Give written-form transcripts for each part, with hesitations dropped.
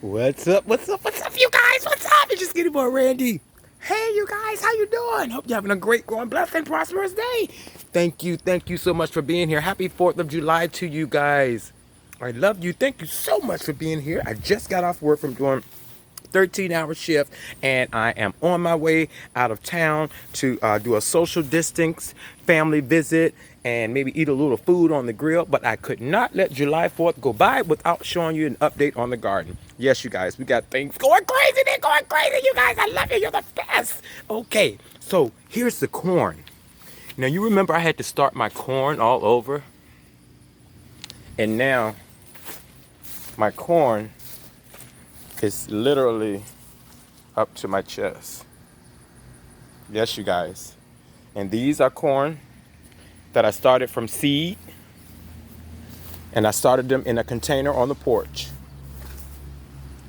What's up? What's up? What's up, you guys? What's up? It's just SkinnyBoyRandy. Hey, you guys, how you doing? Hope you're having a great, growing, blessed, and prosperous day. Thank you so much for being here. Happy 4th of July to you guys. I love you. Thank you so much for being here. I just got off work from doing 13-hour shift, and I am on my way out of town to do a social distance family visit and maybe eat a little food on the grill. But I could not let July 4th go by without showing you an update on the garden. Yes, you guys, we got things going crazy. They're going crazy, you guys. I love you. You're the best. Okay, so here's the corn. Now, you remember I had to start my corn all over, and now my corn is literally up to my chest. Yes, you guys. And these are corn that I started from seed, and I started them in a container on the porch.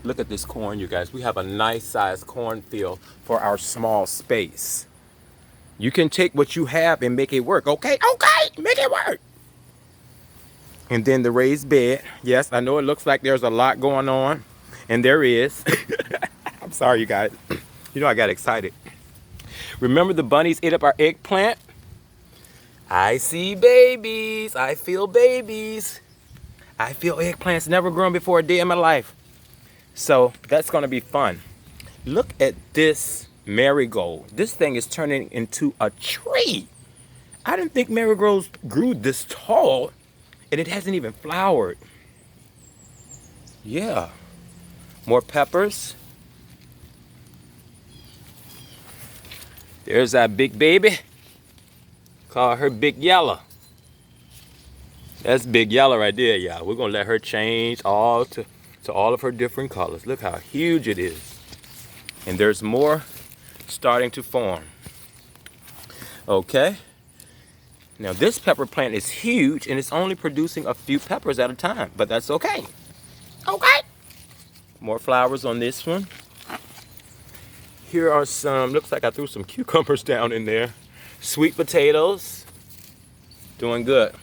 Look at this corn, you guys. We have a nice sized cornfield for our small space. You can take what you have and make it work. Okay, make it work. And then the raised bed. Yes, I know it looks like there's a lot going on, and there is. I'm sorry, you guys. You know, I got excited. Remember the bunnies ate up our eggplant? I see babies. I feel babies. I feel eggplants never grown before a day in my life. So that's going to be fun. Look at this marigold. This thing is turning into a tree. I didn't think marigolds grew this tall, and it hasn't even flowered. Yeah. More peppers. There's our big baby. Call her Big Yellow. That's Big Yellow right there, y'all. We're going to let her change all to all of her different colors. Look how huge it is. And there's more starting to form. Okay. Now this pepper plant is huge, and it's only producing a few peppers at a time, but that's okay. Okay. More flowers on this one. Here are some, looks like I threw some cucumbers down in there. Sweet potatoes. Doing good.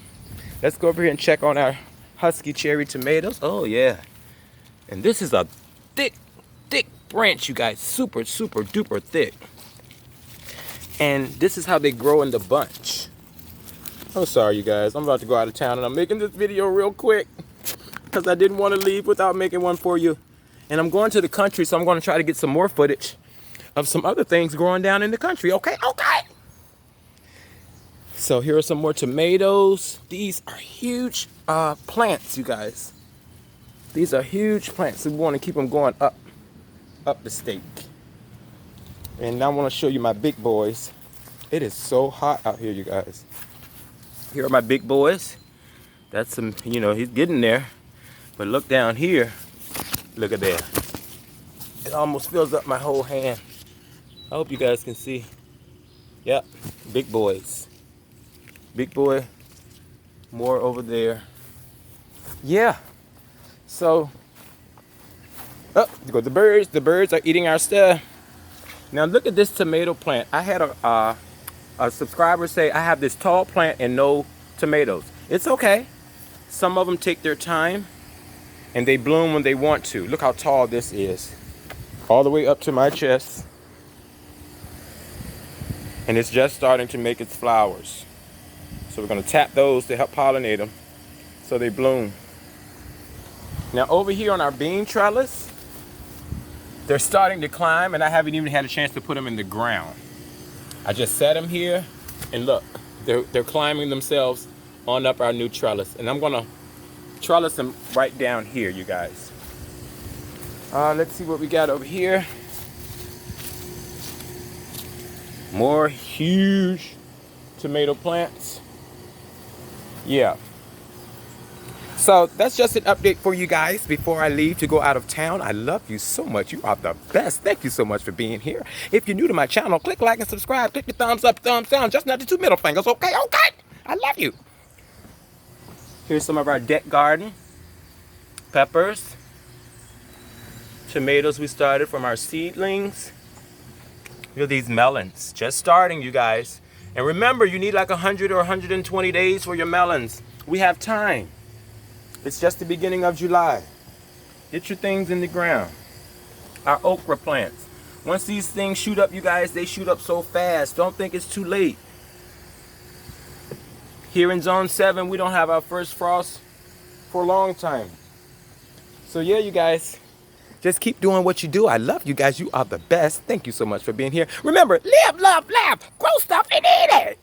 Let's go over here and check on our husky cherry tomatoes. Oh yeah. And this is a thick branch, you guys. Super duper thick. And this is how they grow in the bunch. I'm sorry, you guys. I'm about to go out of town, and I'm making this video real quick because I didn't want to leave without making one for you. And I'm going to the country, so I'm going to try to get some more footage of some other things growing down in the country. Okay. So here are some more tomatoes. These are huge plants, you guys. These are huge plants, so we want to keep them going up the stake. And now I want to show you my big boys. It is so hot out here, you guys. Here are my big boys. That's some, you know, he's getting there. But look down here. Look at that. It almost fills up my whole hand. I hope you guys can see. Yep, big boys. Big boy, more over there. Yeah. So, oh, there go the birds. The birds are eating our stuff. Now look at this tomato plant. I had a subscriber say I have this tall plant and no tomatoes. It's okay. Some of them take their time and they bloom when they want to. Look how tall this is. All the way up to my chest. And it's just starting to make its flowers. So we're going to tap those to help pollinate them so they bloom. Now over here on our bean trellis, they're starting to climb, and I haven't even had a chance to put them in the ground. I just set them here, and look, they're climbing themselves on up our new trellis. And I'm going to trellis them right down here, you guys. Let's see what we got over here. More huge tomato plants. Yeah. So that's just an update for you guys before I leave to go out of town. I love you so much. You are the best. Thank you so much for being here. If you're new to my channel, click like and subscribe. Click the thumbs up, thumbs down. Just not the 2 middle fingers. Okay. I love you. Here's some of our deck garden. Peppers. Tomatoes we started from our seedlings. Look at these melons. Just starting, you guys. And remember, you need like 100 or 120 days for your melons. We have time. It's just the beginning of July. Get your things in the ground. Our okra plants. Once these things shoot up, you guys, they shoot up so fast. Don't think it's too late. Here in zone 7, we don't have our first frost for a long time. So yeah, you guys, just keep doing what you do. I love you guys. You are the best. Thank you so much for being here. Remember, live, love, laugh, grow stuff and eat it.